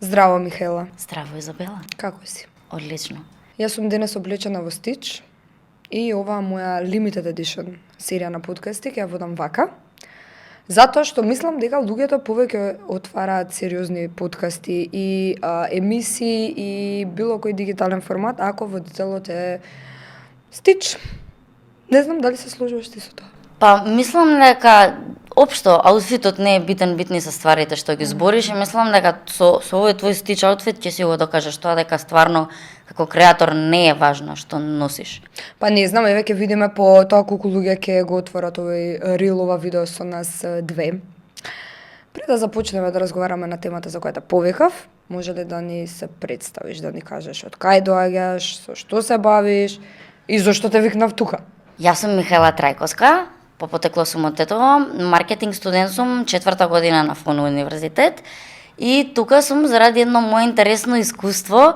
Здраво, Михаела. Здраво, Изабела. Како си? Одлично. Јас сум денес облечена во Стич и оваа моја limited edition серија на подкасти ќе ја водам вака. Затоа што мислам дека луѓето повеќе отвараат сериозни подкасти и емисии и било кој дигитален формат ако водителот е Стич. Не знам дали се сложуваш ти со тоа. Па, мислам дека општо аутфитот не е битен, битни се стварите што ги збориш и мислам дека со овој твој Стич аутфит ќе си го докажеш тоа дека стварно како креатор не е важно што носиш. Па не знам, еве ќе видиме по тоа колку луѓе ќе го отворат овој рилова видео со нас две. Пред да започнеме да разговараме на темата за којата повикав, може ли да ни се представиш, да ни кажеш од кај доаѓаш, со што се бавиш и зошто те викнав тука? Јас сум Михаела Трајковска, по потекло сум од Тетово, маркетинг студент сум, 4-та година на ФОН универзитет и тука сум заради едно мое интересно искуство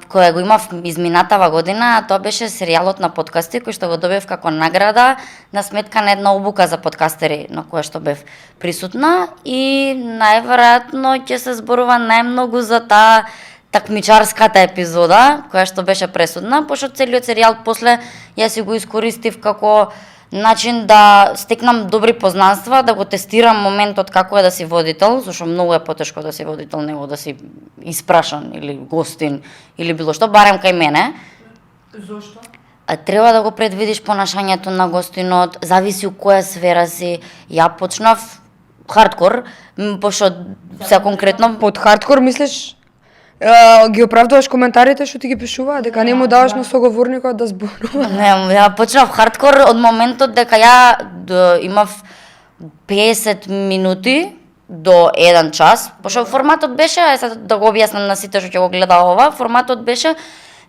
кое го имав изминатава година, тоа беше серијалот на подкасти кој што го добив како награда на сметка на една обука за подкастери на која што бев присутна и најверојатно ќе се зборува најмногу за таа такмичарската епизода која што беше пресудна, пошто целиот серијал после јас си го искористив како начин да стекнам добри познанства, да го тестирам моментот како е да си водител, зашто многу е потешко да си водител него да си испрашан или гостин или било што, барем кај мене. Зошто? Треба да го предвидиш понашањето на гостинот, зависи у која сфера си. Ја почнав хардкор, пошто се конкретно Под хардкор мислиш ги оправдуваш коментарите што ти ги пишуваат дека не му даваш на соговорникот да зборува? Не, ја почнав хардкор од моментот дека ја имав 50 минути до 1 час, пошто форматот беше, да го објаснам на сите што ќе го гледа ова, форматот беше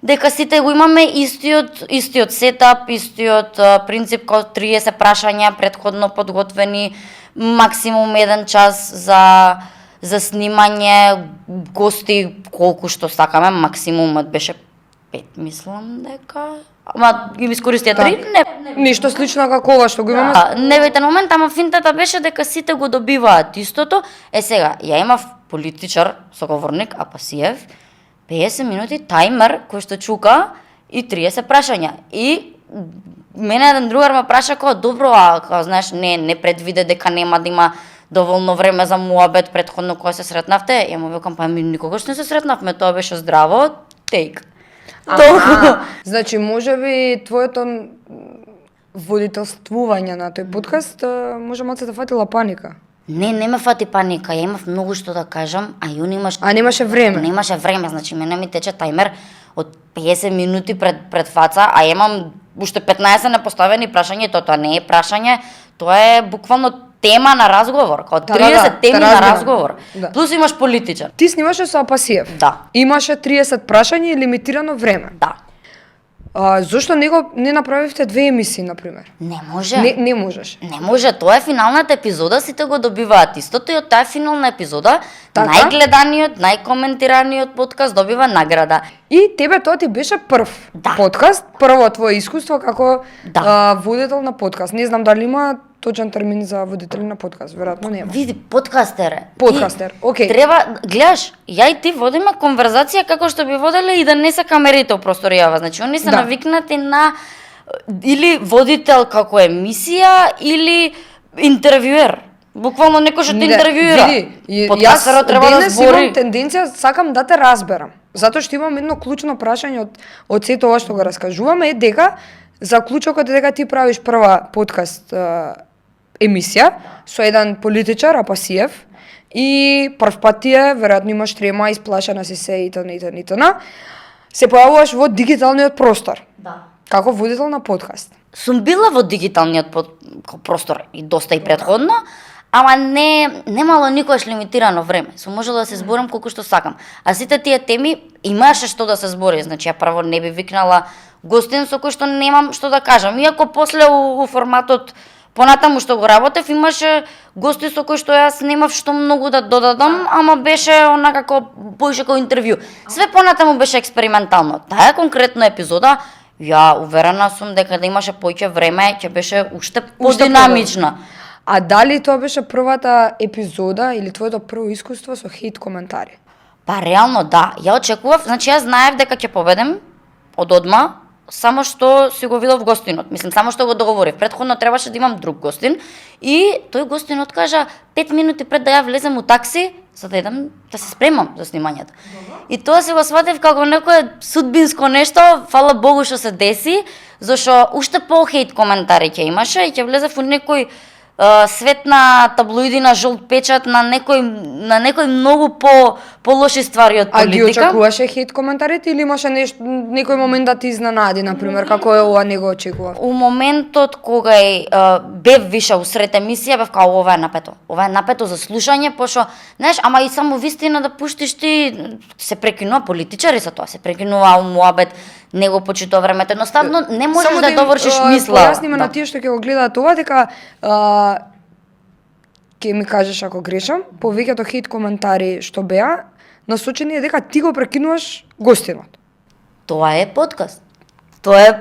дека сите го имаме истиот сетап, истиот принцип како 30 прашања предходно подготвени, максимум 1 час за снимање, гости колку што сакаме, максимумот беше 5, мислам дека. Ама ги искористија 3? Не. Ништо слично како ова што го имаме. Неветен момент, ама финтата беше дека сите го добиваат истото. Сега, ја имав политичар, соговорник, Апасиев, 50 минути тајмер кој што чука и 30 прашања. И мене еден другар ме праша како добро, знаеш, не предвиде дека нема да има доволно време за муабет предходно кога се сретнавте. Ја му викам, па ми никогаш не се сретнавме, тоа беше здраво, тейк. Значи, можеби твоето водителствување на тој подкаст може малце да фатила паника. Не ме фати паника, ја имав многу што да кажам, а ја немаше време. Немаше време, значи мене ми тече тајмер од 50 минути пред фаца, а имам уште 15 непоставени прашања, тоа не е прашање, тоа е буквално тема на разговор, како 30 теми на разговор. Да. Плюс имаш политичар. Ти снимаше со Апасиев. Да. Имаше 30 прашања и лимитирано време. Да. Зошто не направивте 2 емисии, например? Не може. Не можеш. Не може, тоа е финалната епизода, сите го добиваат истото и од таа финална епизода Така? најгледаниот, најкоментираниот подкаст добива награда. И тебе тоа ти беше прв подкаст, прво твое искуство како водител на подкаст. Не знам дали има точен термин за водители на подкаст, веројатно нема. Види, подкастер е. Подкастер, окей. Треба, гледаш, ја и ти водиме конверзација како што би воделе и да не се камерите у просторијава. Значи, они се навикнати на или водител како емисија или интервјуер. Буквално некој што те интервјуира. Види, подкастерот треба да збори. Имам тенденција, сакам да те разберам. Затоа што имам едно клучно прашање од сето ова што го раскажуваме е дека заклучокот е дека ти правиш прва подкаст емисија со еден политичар, Апасиев, и прв пат ти е, веројатно имаш трема, исплашена си се и т.н. Се појавуваш во дигиталниот простор. Да. Како водител на подкаст. Сум била во дигиталниот простор и доста и предходно, ама немало никош лимитирано време. Сум можела да се зборам колку што сакам. А сите тие теми имаше што да се збори, значи ја прво не би викнала гостин со кој што немам што да кажам. Иако после у форматот понатаму што го работев, имаше гости со кои што јас немав што многу да додадам, ама беше онакако поише како интервју. Све понатаму беше експериментално. Таа конкретна епизода, ја уверена сум дека да имаше поиќе време, ќе беше уште подинамична. А дали тоа беше првата епизода или твоето прво искуство со хейт коментари? Па реално да, ја очекував, значи јас знаев дека ќе победам од одма, само што си го видов гостинот. Мислам, само што го договорив. Претходно требаше да имам друг гостин и тој гостин откажа 5 минути пред да ја влезем у такси, за да идам да се спремам за снимањето. И тоа се го сватив како некое судбинско нешто, фала Богу што се деси, зашто уште по-хейт коментари ќе имаше и ќе влезев у некој свет на таблоиди, на жолт печат, на некој многу по-лоши ствари од А ги политика. очекуваше хейт коментарите или имаше некој момент да ти изненади, например, како е ова не го очекував? У моментот кога бев више усред емисија, бев као ова е напето. Ова е напето за слушање, пошто, знаеш, ама и само вистина да пуштиш ти, се прекинува политичари со тоа, се прекинува муабет, не го почитува времето, едноставно не можеш Само да довршиш мисла. Појасниме на тие што ќе го гледаат ова, дека ќе ми кажеш ако грешам, повеќето хейт коментари што беа, насочени е дека ти го прекинуваш гостинот. Тоа е подкаст. Тоа е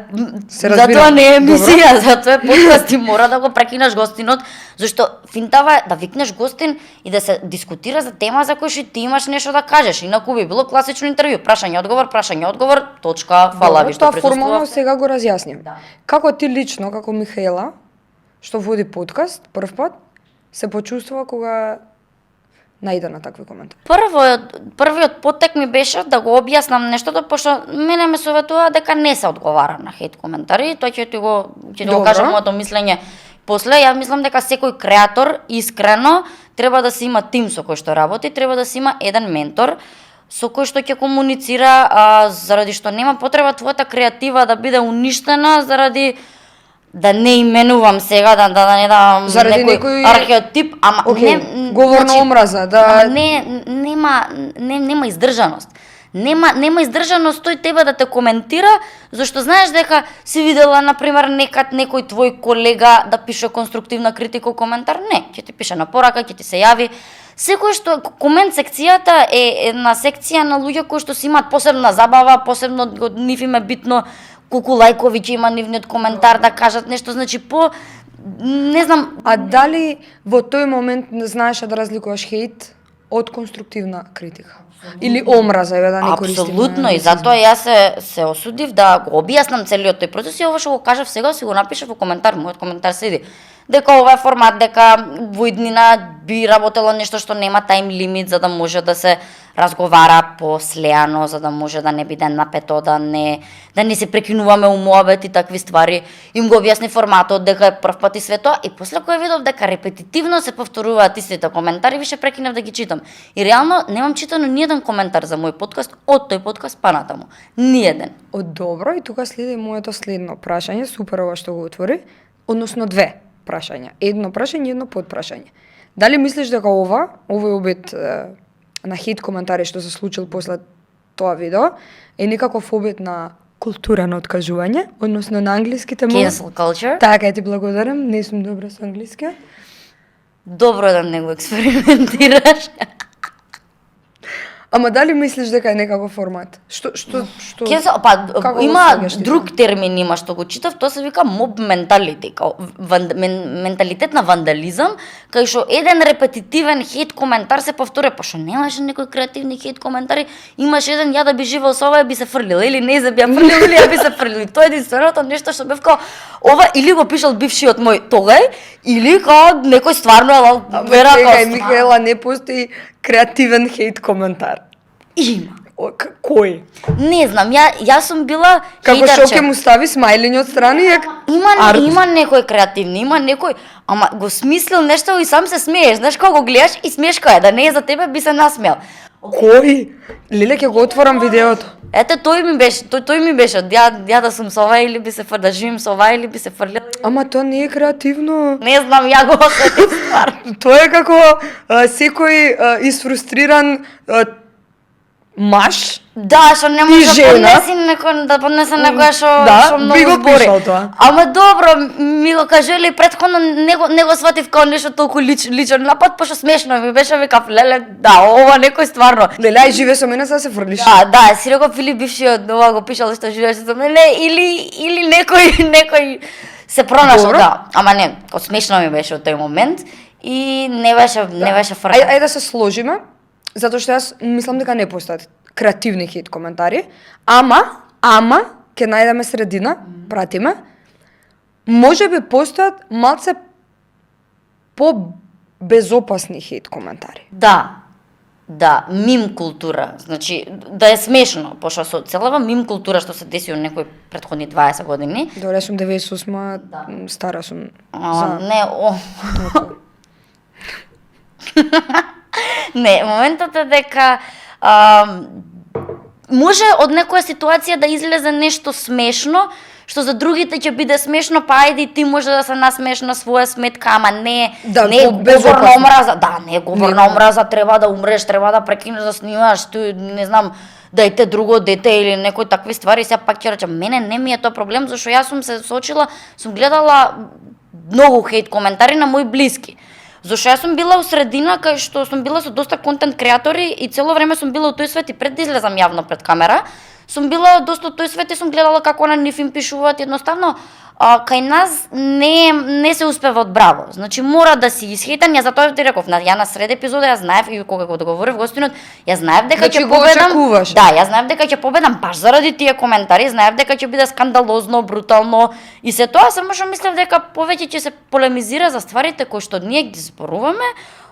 Се разбира. затоа не е емисија, затоа е подкаст, ти мора да го прекинаш гостинот, зашто финтава е да викнеш гостин и да се дискутира за тема за која што ти имаш нешто да кажеш. Инаку би било класично интервју, прашање одговор, точка, фала ви што Тоа формално присуствувавте. сега го разјасним. Да. Како ти лично, како Михаела, што води подкаст прв пат, се почувствува кога најде на такви коментари? Првиот поттек ми беше да го објаснам нештото, пошто мене ме советува дека не се одговара на хейт коментари, тоа ќе ти го Добро. кажам моето мислење. После, ја мислам дека секој креатор искрено треба да се има тим со кој што работи, треба да се има еден ментор со кој што ќе комуницира, заради што нема потреба твојата креатива да биде уништена заради да не именувам сега, да не давам Заради некој некој археотип, ама говор на омраза, да ама нема издржаност. Нема издржаност тој тебе да те коментира, зашто знаеш дека си видела например некој твој колега да пише конструктивна критика коментар, не, ќе ти пише на порака, ќе ти се јави. Секој што комент секцијата е една секција на луѓе кои што си имаат посебна забава, посебно нив им е битно колку лајкови ќе има нивниот коментар да кажат нешто, значи не знам. А дали во тој момент не знаеше да разликуваш хейт од конструктивна критика? Или омраза, да не користиме? Апсолутно, и затоа јас се осудив да го објаснам целиот тој процес и ова што го кажав сега, си го напишав во коментар, мојот коментар седи. Дека ова е формат, дека во иднина би работело нешто што нема тајм лимит за да може да се разговара послеано, за да може да не биде напето, да не се прекинуваме у муабет и такви ствари. Им го објасни форматот, дека е прв пат и све тоа, и после кој видов дека репетитивно се повторуваат истите коментари, више прекинав да ги читам. И реално немам читано ниеден коментар за мој подкаст од тој подкаст па натаму. Ниеден. Добро, и тука следи моето следно прашање, супер ова што го отвори, односно две прашања. Едно прашање и едно подпрашање. Дали мислиш дека овој обид на хейт коментари што се случил после тоа видео е некаков обид на култура на откажување, односно на англиските мои? Cancel culture. Така, ти благодарам, не сум добра со англиски. Добро да не го експериментираш. Ама дали мислиш дека е некаков формат? Што како Има го сваѓаш ти друг термин има што го читав, тоа се вика mob mentality, менталитет на вандализам, кај што еден репетитивен хейт коментар се повторува, пошто немаше некои креативни хейт коментари, имаш еден ја да би живеел со ова би се фрлил, или не за би ја фрлил, или ја би се фрлил. Тоа е единственото нешто што бев као ова или го пишал бившиот мој тогај, или као некој стварно е вера Чекај, Михаела, не постои креативен хейт коментар. Има. Кој? Не знам, јас сум била Како хейтерче. што ќе му стави смајлиња од страни и Има некој креативни, има некој, ама го смислил нешто и сам се смееш, знаеш кога го гледаш и смешка е, да не е за тебе би се насмеал. Кој? Леле, ќе го отворам видеото. Ете тој ми беше, ја да сум со ова или би се да живим со ова или би се фрлил. Ама тоа не е креативно. Не знам, ја го осетив ствар. Тоа е како секој исфрустриран маж. Да, што не може жена. да поднесе некоја што Да, многу би го збори. пишал тоа. Ама добро, ми го кажели претходно, не го сватив као нешто толку личен напад, пошто смешно ми беше, викав, леле, да, ова некој стварно. Леле, ај живе со мене за да се фрлиш. Да, си реков Филип бившиот ова го пишал што живееше со мене или некој се пронашол, Добро. да. Ама не, смешно ми беше од тој момент и не беше фрка. Ајде да се сложиме, затоа што јас мислам дека не постојат креативни хейт коментари, ама ќе најдеме средина, пратиме. Можеби постојат малце по безопасни хейт коментари. Да, мим култура. Значи, да е смешно, пошто со целава мим култура што се деси од некои претходни 20 години. Добре, сум 98, стара сум. Не, Не, моментот е дека може од некоја ситуација да излезе нешто смешно, што за другите ќе биде смешно, па ајде и ти може да се насмееш на своја сметка, ама не е говор на омраза. Да, не е говор на омраза, треба да умреш, треба да прекинеш да снимаш, ти не знам, дајте друго дете или некои такви ствари, сега пак ќе речам, мене не ми е тоа проблем, зашто јас сум се соочила, сум гледала многу хейт коментари на мои блиски. Зашто јас сум била у средина кај што сум била со доста контент креатори и цело време сум била у тој свет и пред да излезам јавно пред камера, сум била доста тој свет и сум гледала како на нив им пишуваат, едноставно кај нас не се успева од браво. Значи мора да си исхейтан, ја затоа ти реков, ја на сред епизода ја знаев и кога го договорив гостинот, ја знаев дека ќе победам. Да, ја знаев дека ќе победам баш заради тие коментари, знаев дека ќе биде скандалозно, брутално и се тоа, само што мислев дека повеќе ќе се полемизира за стварите кои што ние ги зборуваме,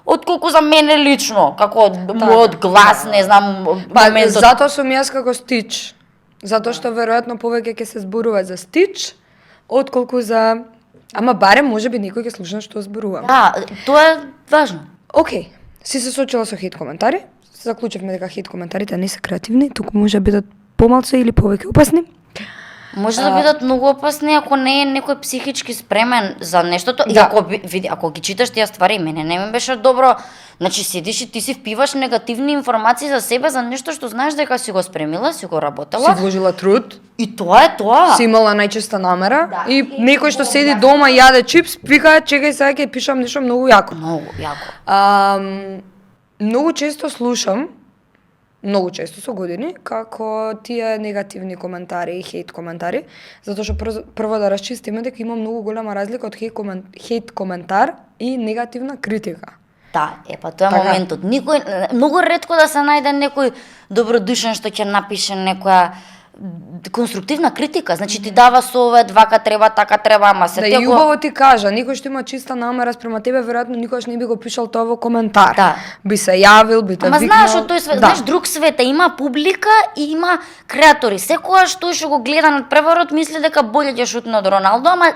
отколку за мене лично, како мојот глас, не знам, моментот. Затоа сум јас како Стич. Затоа што веројатно повеќе ќе се зборува за Стич, отколку за... Ама барем можеби некој ќе слуша што зборувам. Да, тоа е важно. Океј, си се соочила со хейт коментари. Заклучивме дека хейт коментарите не се креативни, туку може да бидат помалку или повеќе опасни. Може да бидат многу опасни ако не е некој психички спремен за нештото. И ако ги читаш тие ствари, мене не ми беше добро. Значи седиш и ти си впиваш негативни информации за себе за нешто што знаеш дека си го спремила, си го работела. Си вложила труд. И тоа е тоа. Си имала најчиста намера и некој што седи дома и јаде чипс, вика чекај сега ќе пишам нешто многу јако. Многу јако. Многу често слушам, многу често со години, како тие негативни коментари и хейт коментари, затоа што прво да расчистиме дека има многу голема разлика од хейт коментар и негативна критика. Да, па тоа е моментот. Многу ретко да се најде некој добродушен што ќе напише некоја конструктивна критика, значи ти дава совет, вака треба, така треба, ама се и убаво ти кажа, некој што има чиста намера спрема тебе, веројатно никогаш не би го пишал тоа во коментар. Да. Би се јавил, би те викнал. Ама знаеш од тој свет, знаеш друг свет, има публика и има креатори. Секогаш тој што го гледа над преварот мисли дека боле ќе шутне од Роналдо, ама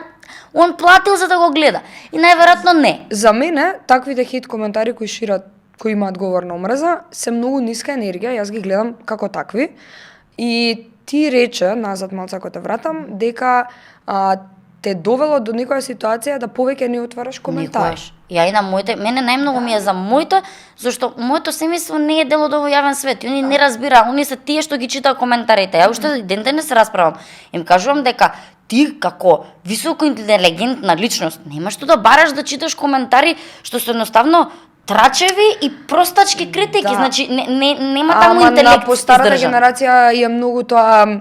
он платил за да го гледа. И најверојатно не. За мене таквите хейт коментари кои шират, кои имаат говор на омраза, се многу ниска енергија, јас ги гледам како такви. И ти рече, назад малце ако те вратам, дека те довело до некоја ситуација да повеќе не отвараш коментари. Никогаш. Ја и на моите, мене најмногу ми е за моите, зашто моето семејство не е дел од овој јавен свет. И они не разбира, они се тие што ги читаат коментарите. Ја уште ден денес се расправам. Им кажувам дека ти како високо интелигентна личност немаш што да бараш да читаш коментари што се едноставно трачеви и простачки критики, значи нема таму интелект. Ама на постарата генерација е многу тоа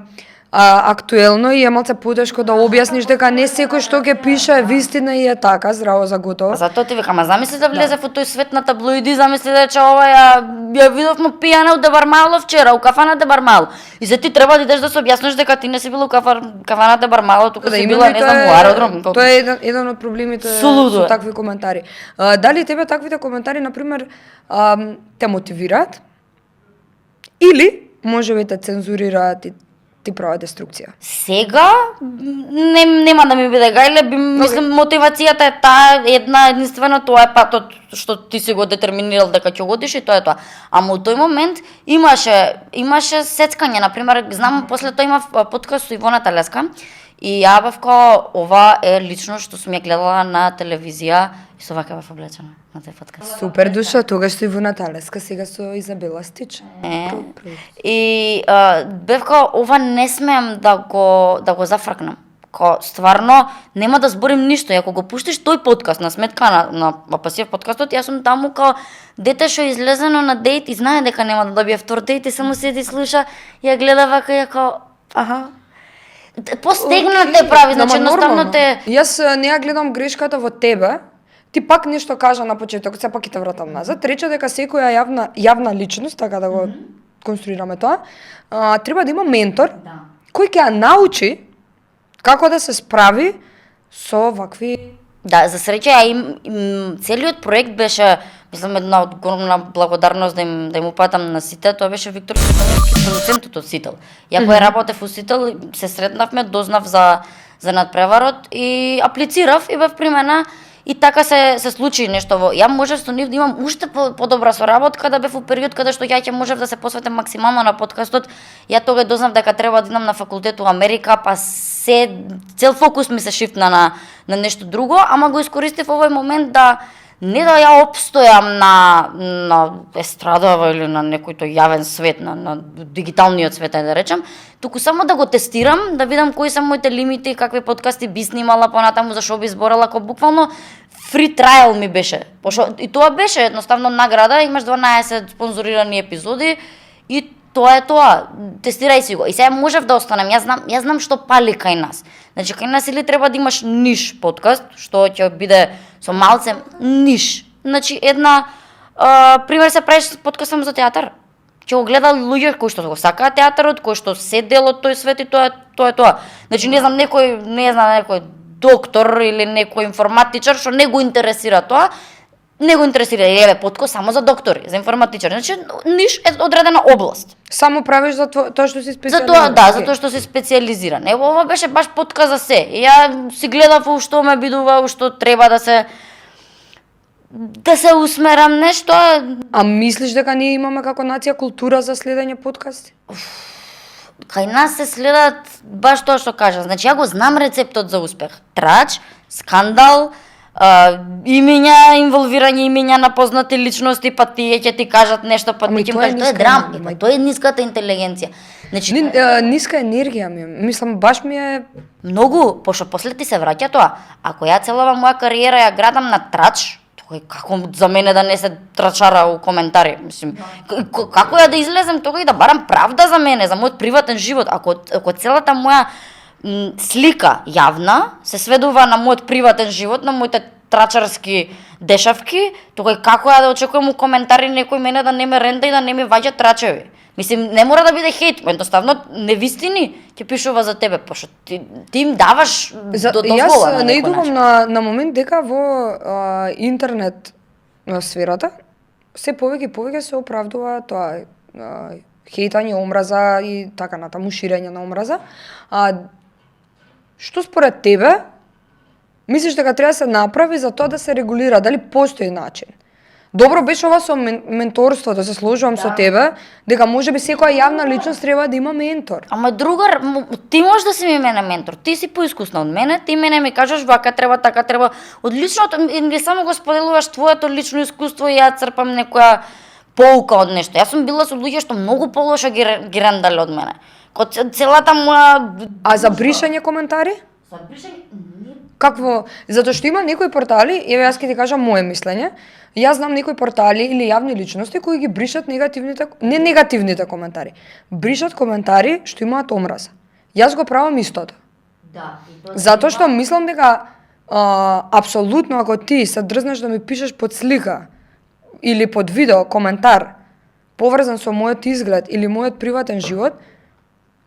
актуелно и е малце потешко да објасниш дека не секој што ќе пише вистина и е така, здраво за готово. Затоа ти викам, замисли да влезе во тој свет на таблоиди, замисли дека ова ја видовме пијана у Дебармало вчера, у кафана Дебармало. И за ти треба да идеш да се објасниш дека ти не си била у кафана Дебармало, туку си била, не знам, у аеродром. Тоа е еден од проблемите со такви коментари. Дали тебе таквите коментари, например, те мотивираат? Или можеби те цензурираат и ти прават деструкција? Сега нема да ми биде гајле, мислам мотивацијата е таа единствено, тоа е патот што ти си го детерминирал дека ќе одиш и тоа е тоа. Ама во тој момент имаше сецкање, например, знам после тоа имав подкаст со Ивона Талеска и ја бев као ова е лично што сум ја гледала на телевизија и со вака бев облечена на тој подкаст. Супер душа, тогаш со Ивона Талеска, сега со Изабела Стич. И бев као ова не смеам да го зафркнам. Ко стварно нема да зборим ништо, и ако го пуштиш тој подкаст на сметка на Пасиев подкастот, јас сум таму као дете што излезено на дејт и знае дека нема да добие втор дејт и само седи слуша, ја гледа вака и ја као аха. Постегнат те прави, значи едноставно те... Јас не ја гледам грешката во тебе, ти пак нешто кажа на почеток, сепак ќе те вратам назад. Рече дека секоја јавна личност, така да го конструираме тоа, треба да има ментор кој ќе ја научи како да се справи со вакви... Да, за среќа, целиот проект беше, мислам, една огромна благодарност да им упатам на сите, тоа беше Виктор Стефановски, продуцентот од Сител. Ја кој работев во Сител, се сретнавме, дознав за надпреварот и аплицирав и бев примена. И така се случи нешто во. Ја можев со нив да имам уште подобра соработка, да бев во период каде што ја ќе можев да се посветам максимално на подкастот. Ја тогаш дознав дека треба да идам на факултет во Америка, па цел фокус ми се шифтна на нешто друго, ама го искористив овој момент да не да ја опстојам на естрадава или на некој тој јавен свет, на дигиталниот свет, да речем, туку само да го тестирам, да видам кои се моите лимити, какви подкасти би снимала понатаму, за што би зборала, ко буквално free trial ми беше. И тоа беше едноставно награда, имаш 12 спонзорирани епизоди и тоа е тоа. Тестирај си го. И сега можев да останам. Јас знам што пали кај нас. Значи кај нас или треба да имаш ниш подкаст, што ќе биде со малце ниш. Значи пример се правиш подкаст само за театар. Ќе го гледа луѓе кои што го сакаат театарот, кои што се дел од тој свет и тоа е тоа. Значи не знам некој доктор или некој информатичар што не го интересира тоа, не го интересира, подкаст само за доктори, за информатичари. Значи ниш е одредена област. Само правиш за тоа што си специализиран. За тоа што си специализиран. Ова беше баш подкаст за се. Ја си гледав што ме бидува, што треба да се усмерам нешто. А мислиш дека ние имаме како нација култура за следење подкасти? Кај нас се следат баш тоа што кажа. Значи ја го знам рецептот за успех. Трач, скандал, имиња, инволвирање имиња на познати личности, па тие ќе ти кажат нешто, па ти ќе кажат тоа е драм, тоа е ниската интелигенција. Значи ниска енергија ми е. Мислам баш ми е многу, пошто после ти се враќа тоа. Ако ја целава моја кариера ја градам на трач, тоа како за мене да не се трачара у коментари, мислам. Како ја да излезем тога и да барам правда за мене, за мојот приватен живот, ако целата моја слика јавна се сведува на мојот приватен живот, на моите трачарски дешавки, тогаш како ја да очекувам у коментари некој мене да не ме ренда и да не ми ваѓа трачеви. Мислим, не мора да биде хейт, едноставно невистини ќе пишува за тебе, пошто ти им даваш дозвола на некој начин. Јас не идувам на момент дека во интернет сферата се повеќе се оправдува тоа хейтање, омраза и така натаму, ширење на омраза. Што според тебе мислиш дека треба да се направи за тоа да се регулира? Дали постои начин? Добро беше ова со менторството, се сложувам со тебе, дека можеби секоја јавна личност треба да има ментор. Ама другар, ти можеш да си ми мене ментор, ти си поискусна од мене, ти мене ми кажеш вака треба, така треба. Од личното, не само го споделуваш твоето лично искуство и ја црпам некоја поука од нешто. Јас сум била со луѓе што многу полошо ги рендале од мене. Целата моја... А за бришање коментари? За бришање? Какво? Затоа што има некои портали, јас ќе ти кажам моje мислење, јас знам некои портали или јавни личности кои ги бришат не негативните коментари, бришат коментари што имаат омраза. Јас го правам истото. Да. Затоа што мислам дека апсолутно ако ти се дрзнеш да ми пишеш под слика или под видео коментар поврзан со мојот изглед или мојот приватен живот,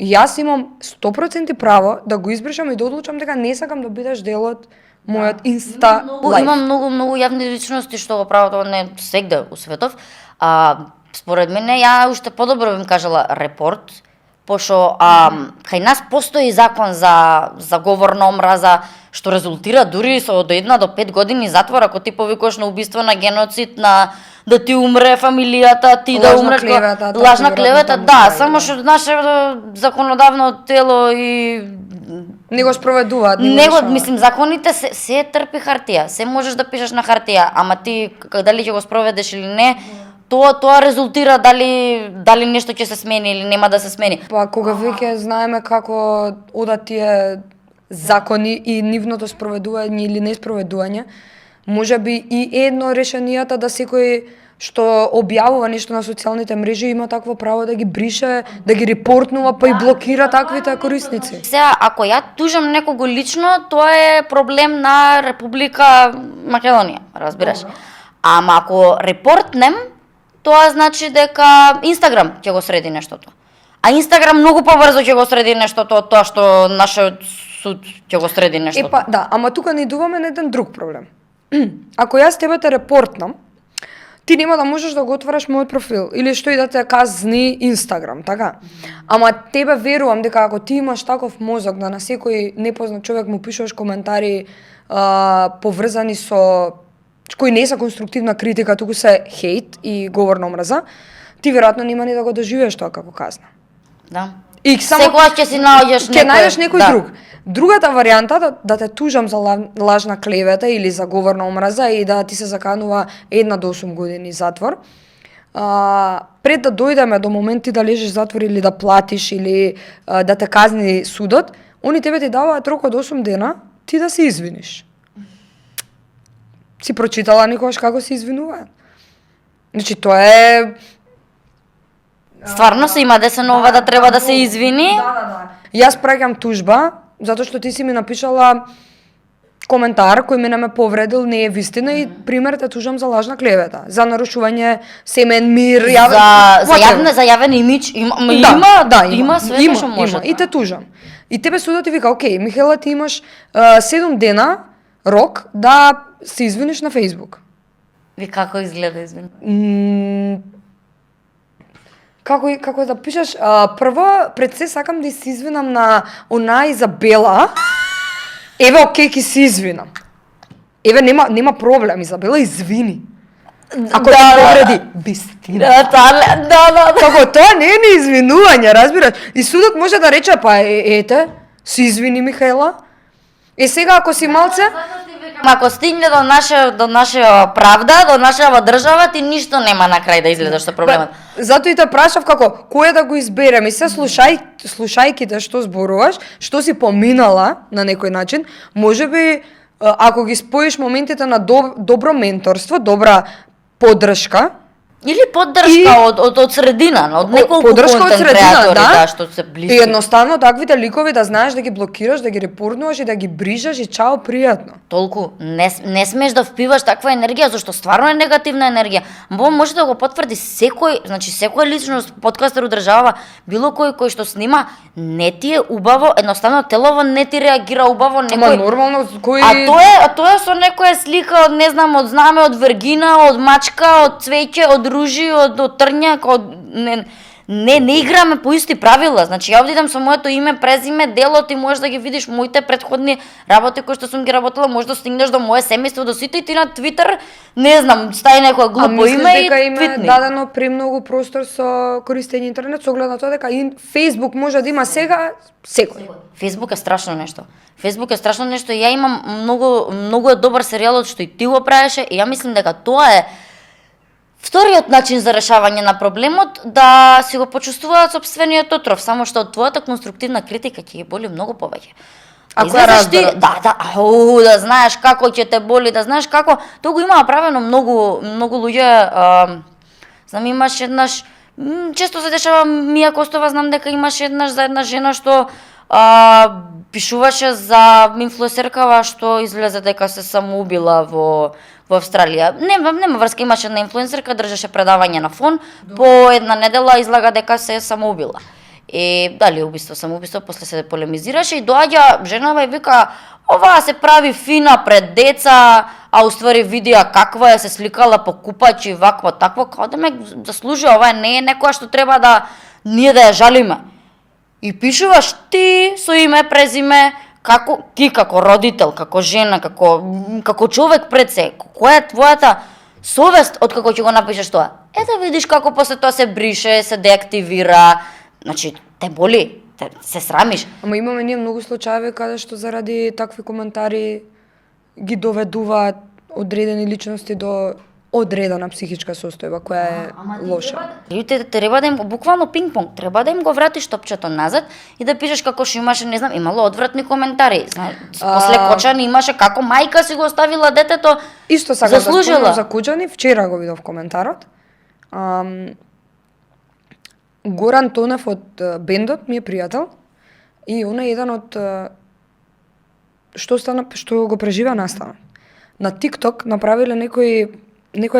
јас имам 100% право да го избришам и да одлучам дека не сакам да бидеш дел од мојот инста лайф. Има многу јавни личности што го прават ова не сегде у светов. Според мене ја уште подобро бим кажала репорт, пошто кај нас постои закон за говор на омраза што резултира дури со до 1 до 5 години затвор ако ти повикуваш на убиство, на геноцид, на да ти умре фамилијата, ти да умреш, лажна клевета, да, само што нашето законодавно тело и не го спроведуваат, мислим законите се трпи хартија, се можеш да пишеш на хартија, ама ти дали ќе го спроведеш или не, тоа резултира дали нешто ќе се смени или нема да се смени. Па кога веќе знаеме како одат тие закони и нивното спроведување или неспроведување, можеби и едно решенијата да секој што објавува нешто на социјалните мрежи има такво право да ги брише, да ги репортнува, па и блокира таквите корисници. Сега, ако ја тужам некого лично, тоа е проблем на Република Македонија, разбираш. Ама ако репортнем, тоа значи дека Инстаграм ќе го среди нештото. А Инстаграм многу побрзо ќе го среди нештото од тоа што нашиот суд ќе го среди нештото. Епа, да, ама тука не идуваме на еден друг проблем. Ако јас тебе те репортнам, ти нема да можеш да го отвориш мојот профил или што и да те казни Инстаграм, така? Ама тебе верувам дека ако ти имаш таков мозок да на секој непознат човек му пишуваш коментари поврзани со кои не се конструктивна критика, туку се хейт и говор на омраза, ти веројатно нема ни да го доживееш тоа како казна. Да. И само секогаш ќе си наоѓаш некој. Ќе најдеш некој друг. Другата варијанта да те тужам за лажна клевета или за говор на омраза и да ти се заканува 1 до 8 години затвор. Пред да дојдеме до моменти да лежиш затвор или да платиш или да те казни судот, они тебе ти даваат рок од 8 дена ти да се извиниш. Си прочитала никогаш како се извинуваат? Значи тоа е Стварно се има десен ова да треба да се извини? Да. Јас праќам тужба затоа што ти си ми напишала коментар кој мене ме повредил, не е вистина и пример те тужам за лажна клевета, за нарушување семен мир, за јавен имидж, има све што може. И те тужам. И тебе судот ти вика, окей, Михаела, ти имаш 7 дена рок да се извиниш на Facebook. Ви како изгледа извин? Како да пишеш, прво, пред се сакам да се извинам на она Изабела. Еве, окей, ќе се извинам. Еве, нема проблем, Изабела, извини. Ако те повреди, бистина. Да. Како тоа не е извинување, разбираш? И судот може да рече, па ете, се извини, Михаела. Сега, ако си малце... Ако стигне до наша правда, до нашава држава, ти ништо нема на крај да изгледаш со проблемот. Затоа и те прашав како, кој да го изберем? И се слушајки те што зборуваш, што си поминала на некој начин, можеби ако ги споиш моментите на добро менторство, добра поддршка, или поддршка од средина, од неколку контент креатори, што се блиски. И едноставно таквите ликови да знаеш да ги блокираш, да ги репортнуваш и да ги брижаш и чао, пријатно. Толку не смеш да впиваш таква енергија, зашто стварно е негативна енергија. Може да го потврди секој, значи секоја личност, подкастер од држава, било кој што снима, не ти е убаво, едноставно телово не ти реагира убаво, некој. Ама нормално кој А тоа е со некоја слика од не знам, од знаме, од вергина, од мачка, од цвеќе, од ружи, од трњак, не играме по исти правила. Значи ја одидам со моето име, презиме, дело, ти можеш да ги видиш моите претходни работи кои што сум ги работела, можеш да стигнеш до мое семејство, до сите, и ти на Твитер, не знам, стаи некој глупо име и дека твитни. Има дадено премногу простор со користење интернет, со оглед на тоа дека и Facebook може да има сега секој. Facebook е страшно нешто. Facebook е страшно нешто. Ја имам многу е добар серијалот што и ти го правеше и ја мислим дека тоа е вториот начин за решавање на проблемот, да си го почувствуваат собствениот отров, само што од твојата конструктивна критика ќе ги боли многу повеќе. Ако ја разберат. Да знаеш како ќе те боли, да знаеш како, тоа го има правено многу луѓе. Знам, имаш еднаш, често се дешава, Мија Костова, знам дека имаш еднаш за една жена што пишуваше за инфлуенсеркава што излезе дека се самоубила во Австралија. Нема врска, имаше една инфлуенсерка, држеше предавање на фон, по една недела излага дека се самоубила. И дали убиство, самоубиство, после се полемизираше и доаѓа женава и вика, оваа се прави фина пред деца, а уствари видеа каква е, се сликала по купачи, вакво, такво, као да ме заслужи, ова не е некоја што треба да ние да ја жалиме. И пишуваш ти со име, презиме, ти како родител, како жена, како човек пред се, која е твојата совест од како ќе го напишеш тоа? Да видиш како после тоа се брише, се деактивира, значи те боли, се срамиш. Ама имаме ние многу случаи каде што заради такви коментари ги доведуваат одредени личности до одредена психичка состојба која е лоша. Треба да им буквално пинг-понг, треба да им го вратиш топчето назад и да пишеш како што имаше, не знам, имало одвратни коментари. После Кочани имаше како мајка си го оставила детето. Исто сакам да заслужила. спомнам за Кочани, вчера го видов коментарот. Горан Тонев од бендот ми е пријател и он е еден од што го преживеа настана. На TikTok направиле некој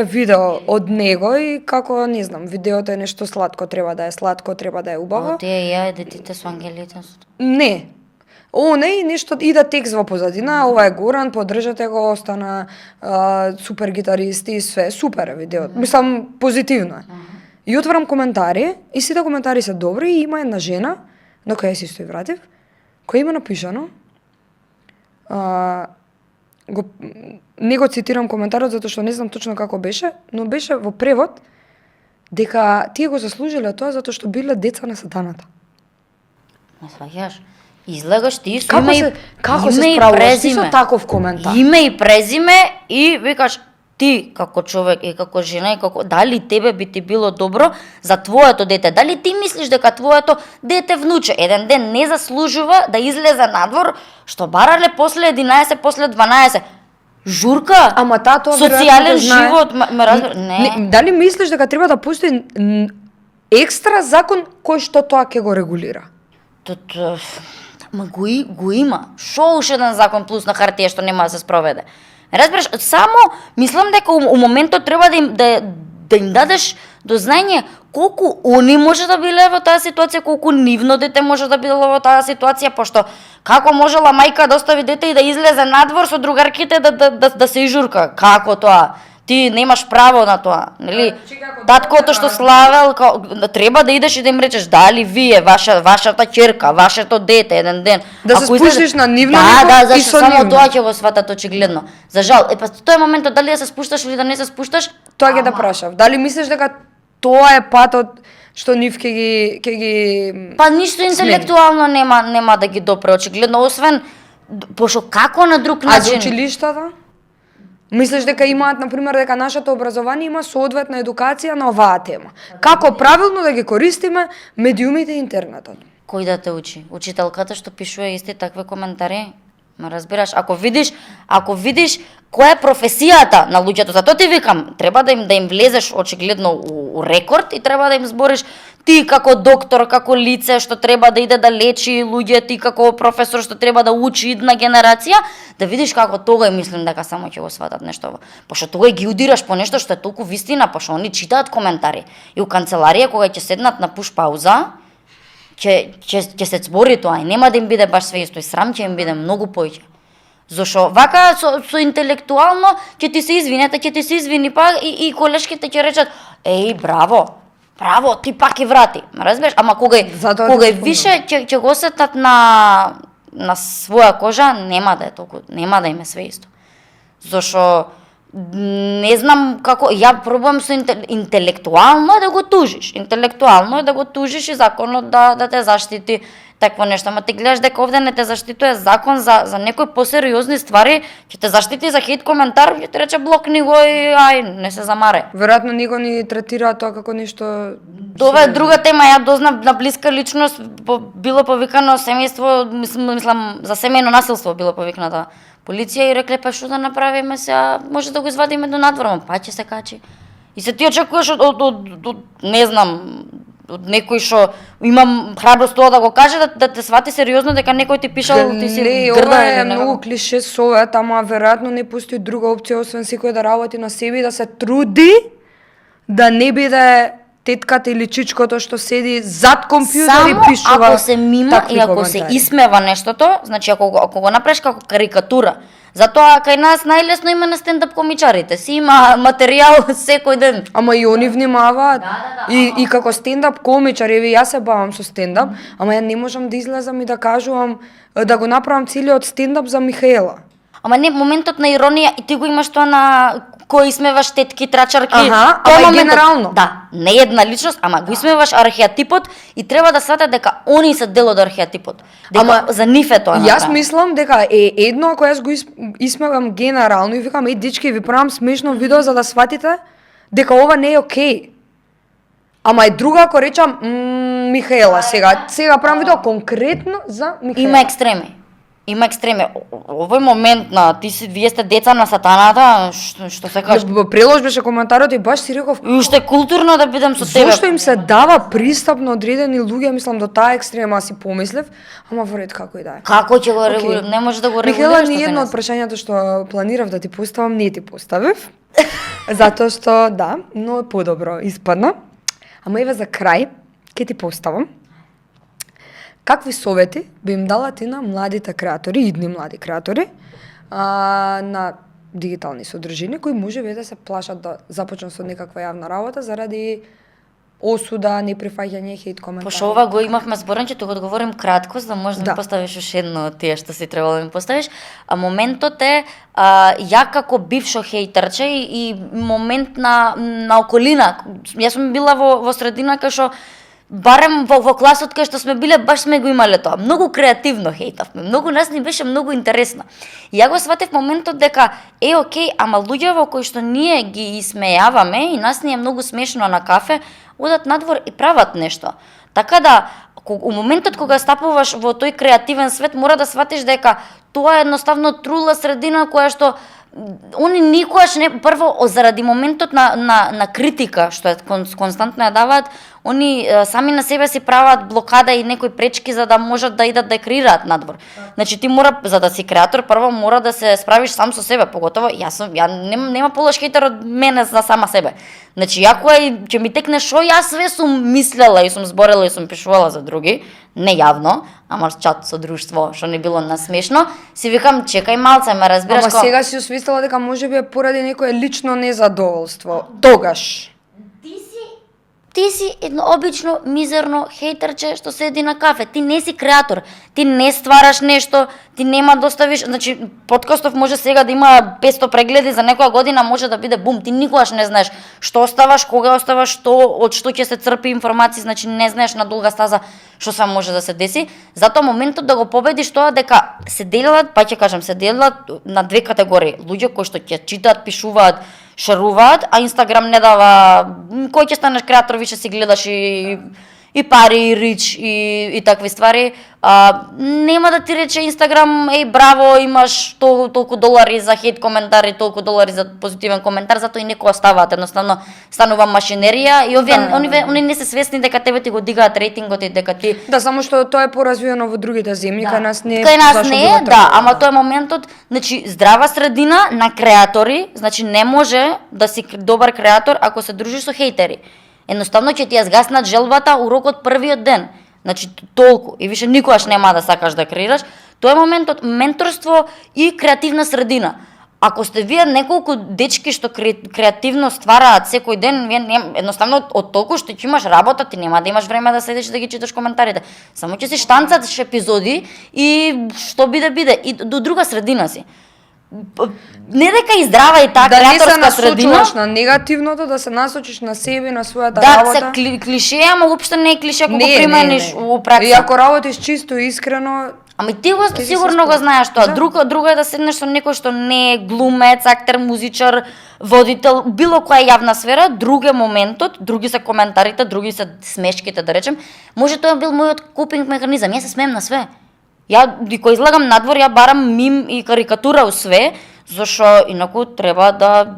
видео од него и како, не знам, видеото е нешто сладко, треба да е убаво. Тие ја детите со ангелите. Не. И нешто иде текст во позадина, ова е Горан, поддржате го, остана супер гитарист и све, супер е видеото. Мислам, позитивно е. И отварам коментари, и сите коментари се добри, и има една жена, на која се исто и вратив, која има напишано, не го цитирам коментарот затоа што не знам точно како беше, но беше во превод дека тие го заслужиле тоа затоа што биле деца на сатаната. Не сваќаш. Излагаш ти со Како се справуваш ти со таков коментар? Име и презиме и викаш ти како човек и како жена и како дали тебе би ти било добро за твоето дете? Дали ти мислиш дека твоето дете внуче еден ден не заслужува да излезе надвор што барале после 11, после 12? Журка? Ама тоа социјален живот, ме разбира? Не. Дали мислиш дека треба да постои екстра закон кој што тоа ќе го регулира? Ма го има. Шо уште еден закон плюс на хартија што нема да се спроведе? Разбираш, само мислам дека у моментот треба да им дадеш до знаење колку они може да биле во таа ситуација, колку нивно дете може да биле во таа ситуација, пошто како можела мајка да остави дете и да излезе надвор со другарките да се изжурка? Како тоа? Ти немаш право на тоа, нели? Таткото што славел, треба да идеш и да им речеш дали вие, вашата ќерка, вашето дете еден ден. Да се спуштиш на нивно ниво и со само нивно. тоа ќе го сватат очигледно. За жал, тоа е моментот дали да се спушташ или да не се спушташ. Тоа ќе да прашав. Дали мислиш дека тоа е патот што нив ќе ги Па ништо интелектуално нема да ги допре очигледно, освен пошто како на друг начин. А за училиштата? Мислиш дека имаат, например, дека нашето образование има соодветна едукација на оваа тема? Како правилно да ги користиме медиумите и интернетот? Кој да те учи? Учителката што пишува исти такви коментари? Ме разбираш, ако видиш која е професијата на луѓето, затоа ти викам, треба да им влезеш очигледно у рекорд и треба да им збориш ти како доктор, како лице што треба да иде да лечи луѓе, ти како професор што треба да учи идна генерација, да видиш како тогаш мислим дека само ќе го сватат нешто. Пошто тогаш ги удираш по нешто што е толку вистина, пошто они читаат коментари. И у канцеларија кога ќе седнат на пуш пауза, ќе се збори тоа и нема да им биде баш све исто и срам ќе им биде многу поиќе. Зошо вака со интелектуално ќе ти се извини па и колешките ќе речат браво, ти пак и врати. Ме разбираш? Ама кога више ќе го осетат на своја кожа, нема да е толку, нема да им е све исто. Зошо не знам како, ја пробувам со интелектуално да го тужиш. Интелектуално е да го тужиш и законот да те заштити такво нешто. Ама ти гледаш дека овде не те заштитува закон за некои посериозни ствари, ќе те заштити за хейт коментар, ќе ти рече блокни го и не се замаре. Веројатно него ни третираат тоа како нешто. Ова е друга тема, ја дознав на блиска личност, било повикано семејство, мислам за семејно насилство било повикната полиција и рекле па што да направиме сега, може да го извадиме до надвор, па ќе се качи. И се ти очекуваш од не знам, од некој што имам храброст тоа да го каже, да те свати сериозно дека некој ти пишал, ти си грда. Ова е многу клише совет, ама веројатно не постои друга опција освен секој да работи на себе и да се труди да не биде тетката или чичкото што седи зад компјутер и пишува. Само ако се мима и ако се исмева нештото, значи ако го направиш како карикатура. Затоа кај нас најлесно има на стендап комичарите. Си има материјал секој ден. Ама и они внимаваат. И како стендап комичар, еви јас се бавам со стендап, ама ја не можам да излезам и да кажувам, да го направам целиот стендап за Михаела. Ама не, моментот на иронија, и ти го имаш тоа на кој исмеваш тетки, трачарки. Аха, тој ама и моментот- генерално. Да, не една личност, ама го исмеваш археатипот и треба да сватат дека они се дел од археатипот. Дека Ама, за нив е тоа Јас направено. мислам дека е едно ако јас го исмевам генерално и викам дечки ви правам смешно видео за да сватите дека ова не е окей. Ама е друга ако речам Михаела сега правам видео конкретно за Михаела. Има екстреми. Има екстреми. Овој момент на вие сте деца на сатаната, што се каже. Прелож беше коментарот и баш си реков И уште културно да бидам со тебе. зошто им се дава пристап на одредени луѓе, мислам до таа екстрема си помислев, ама во ред како и да е. Како ќе го Океј. регулираш? Не може да го Михаела, регулираш. ни тоа едно од прашањата што планирав да ти поставам, не ти поставив. Затоа што, да, но е подобро испадна. Ама еве за крај, ќе ти поставам. Какви совети би им дала ти на младите креатори, идни млади креатори, на дигитални содржини, кои можеби да се плашат да започнат со некаква јавна работа заради осуда, неприфаќање, хейт коментари? Пошто ова го имавме зборен, ќе го одговорим кратко, за да можеш да Да. ми поставиш уште едно од тие што си требало да ми поставиш. А моментот е, ја како бившо хејтерче и момент на околина. Јас сум била во средина кај што барем во класот кај што сме биле, баш сме го имале тоа. Многу креативно хейтавме, многу нас ни беше многу интересно. И ја го сватев моментот дека окей, ама луѓе кои што ние ги исмејаваме и нас ни е многу смешно на кафе, одат надвор и прават нешто. Така да, у моментот кога стапуваш во тој креативен свет, мора да сватиш дека тоа е едноставно трула средина која што они никогаш не, прво заради моментот на критика што е константно ја даваат, они сами на себе си прават блокада и некои пречки за да можат да идат да креираат надвор. Значи ти мора, за да си креатор, прво мора да се справиш сам со себе, поготово нема полош хейтер од мене за сама себе. Значи ја која ќе ми текне шо јас све сум мислела и сум зборела и сум пишувала за други, не јавно, ама чат со друштво, што не било насмешно, си викам чекај малце, ме разбираш Ама сега си освистила дека можеби е поради некое лично незадоволство. Тогаш. Ти си едно обично мизерно хејтерче што седи на кафе. Ти не си креатор. Ти не ствараш нешто, ти нема да оставиш, значи подкастов може сега да има 500 прегледи, за некоја година може да биде бум. Ти никогаш не знаеш што оставаш, кога оставаш, од што ќе се црпи информации, значи не знаеш на долга стаза што само може да се деси. Затоа моментот да го победиш тоа дека се делат, па ќе кажам, се делат на две категории. Луѓе кои што ќе читаат, пишуваат, шаруваат, а Инстаграм не дава кој ќе станеш креатор, више си гледаш и пари, и рич, и такви ствари. Нема да ти рече Инстаграм, браво, имаш толку долари за хейт коментари, толку долари за позитивен коментар, затоа и некоја ставаат, едноставно станува машинерија и они не се свесни дека тебе ти го дигаат рейтингот и дека ти... Да, само што тоа е поразвиено во другите земји, кај нас не е. Кај нас зашто не би го е, да, ама тоа е моментот, значи здрава средина на креатори, значи не може да си добар креатор ако се дружиш со хейтери. Едноставно ќе ти ја згаснат желбата у рокот првиот ден. Значи толку и више никогаш нема да сакаш да креираш. Тоа е моментот менторство и креативна средина. Ако сте вие неколку дечки што креативно ствараат секој ден, едноставно од толку што ќе имаш работа, ти нема да имаш време да седиш да ги читаш коментарите. Само ќе си штанцаш епизоди и што биде и до друга средина си. Не дека и здрава и таа креаторска средина. Да не се насочуваш на негативното, да се насочиш на себе, на својата да, работа. се клише, ама уопште не е клише ако го примениш у пракса. И ако работиш чисто и искрено, ами ти го сигурно го знаеш тоа. Да. Друго е да седнеш со некој што не е глумец, актер, музичар, водител, било која јавна сфера, друг е моментот, други се коментарите, други се смешките, да речем. Може тоа бил мојот копинг механизам. Јас се смеем на све. Ја кога излагам надвор, ја барам мим и карикатура у све, зашо инаку треба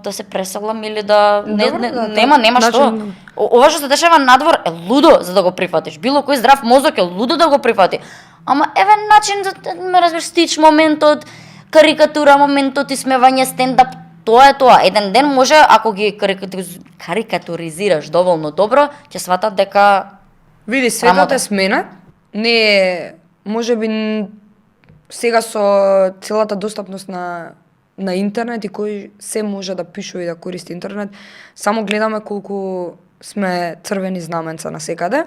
да се преселам или да нема што. Ова што се дешава надвор е лудо за да го прифатиш. Било кој здрав мозок е лудо да го прифати. Ама начин за ме разбереш стич моментот, карикатура моментот, исмевање, стендап, тоа е тоа. Еден ден може ако ги карикатуризираш доволно добро, ќе сватат дека види светот е сменет. Не е можеби сега со целата достапност на интернет и кој се може да пишува и да користи интернет, само гледаме колку сме црвени знаменца на секаде.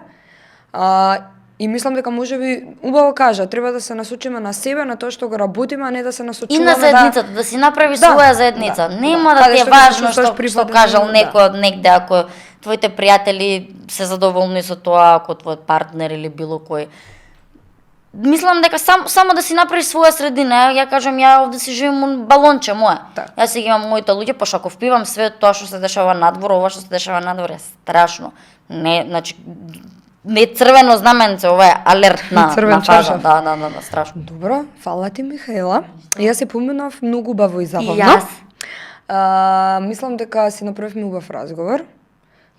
И мислам дека можеби убаво кажа, треба да се насочиме на себе, на тоа што го работиме, а не да се И насочуваме на заедницата, да си направиш Да, своја заедница. да, Нема да. да Каде ти е што се важно чувствуваш што припаден, кажал да. некој од негде, ако твоите пријатели се задоволни со тоа, ако твојот партнер или било кој. Мислам дека само да си направиш своја средина. Ја кажам, ја овде си живеам балонче мое. Да. Јас си ги имам моите луѓе, пошто ако впивам све тоа што се дешава надвор, ова што се дешава надвор е страшно. Не, значи не црвено знаменце, ова е алертна Црвен на фаза. чаршаф. Да, страшно. Добро, фала ти Михаела. Јас се поминав многу убаво и забавно. И јас. Мислам дека си направивме убав разговор.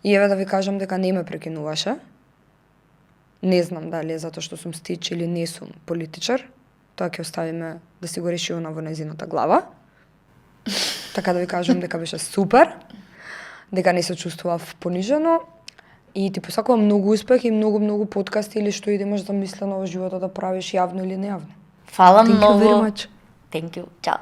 И еве да ви кажам дека не ме прекинуваше. Не знам дали е затоа што сум стич или не сум политичар. Тоа ќе оставиме да си го реши она во нејзината глава. Така да ви кажам дека беше супер. Дека не се чувствував понижено. И ти посакувам многу успех и многу подкасти или што и да имаш замислено во животот да правиш јавно или нејавно. Фала Thank you многу. very much. Thank you. Чао.